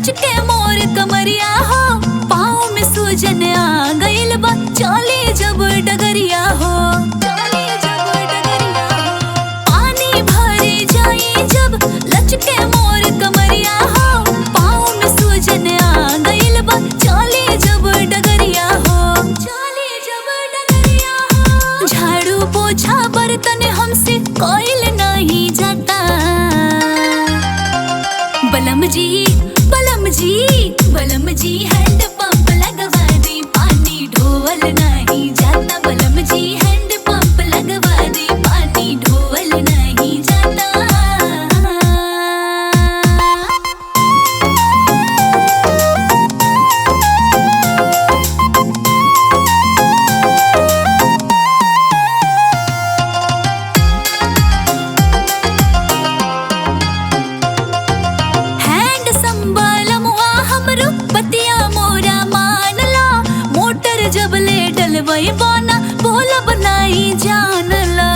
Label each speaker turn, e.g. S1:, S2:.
S1: लचके मोर कमरिया हो, पाँव में सूजन आ गइल बा, चली जब डगरिया हो। पानी भरे जाई जब लचके मोर कमरिया हो, पाँव में सूजन आ गइल बा, चली जब डगरिया हो। झाड़ू पोछा बर्तन हमसे कोइल नहीं जाता। बलम जी बलम जी बलम जी हैंड पंप लगवा दे, पानी ढोल नहीं जाता। बलम जी हैंड पंप लगवा दे, पानी ढोल नहीं जाता। बतिया मोरा मानला, मोटर जब ले डलवई बाना, बोलब नहीं जानला।